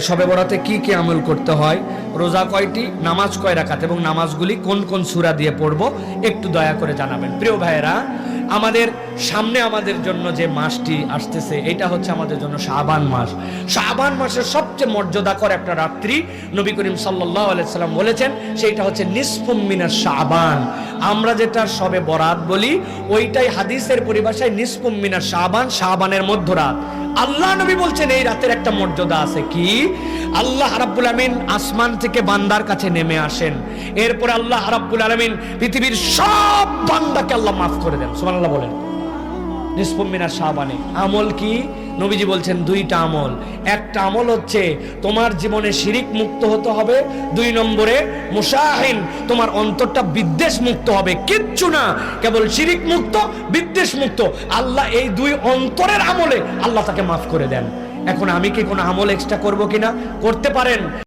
শবে বরাতে কি কি আমল করতে হয়, রোজা কয়টি, নামাজ কয় রাকাত এবং নামাজগুলি কোন কোন সূরা দিয়ে পড়ব একটু দয়া করে জানাবেন। প্রিয় ভাইয়েরা, আমাদের সামনে আমাদের জন্য যে মাসটি আসতেছে এটা হচ্ছে আমাদের জন্য শাবান মাস। শাবান মাসের সবচেয়ে মর্যাদাকর একটা রাত্রি নবী করিম সাল্লাল্লাহু আলাইহি সাল্লাম বলেছেন, সেইটা হচ্ছে নিসফুম মিনাশ শাবান। আমরা যেটা শবে বরাত বলি ওইটাই হাদিসের পরিভাষায় নিসফুম মিনাশ শাবান, শাবানের মধ্যরাত। আল্লাহ নবী বলছেন এই রাতের একটা মর্যাদা আছে। কি? আল্লাহ রাব্বুল আমিন আসমান থেকে বান্দার কাছে নেমে আসেন, এরপর আল্লাহ রাব্বুল আমিন পৃথিবীর সব বান্দাকে আল্লাহ মাফ করে দেন। সুবহানাল্লাহ বলেন। নিসফুম মিনাশ শাবানে আমল কি? নবীজি বলছেন দুইটা আমল। একটা আমল হচ্ছে তোমার জীবনে শিরিক মুক্ত হতে হবে, 2 নম্বরে মুশাহিন তোমার অন্তরটা বিদ্বেষ মুক্ত হবে। কিচ্ছু না, কেবল শিরিক মুক্ত, বিদ্বেষ মুক্ত। আল্লাহ এই 2 অন্তরের আমলে আল্লাহ তাকে মাফ করে দেন। এখন আমি কি কোনো আমল এক্সট্রা করব কিনা? করতে পারেন।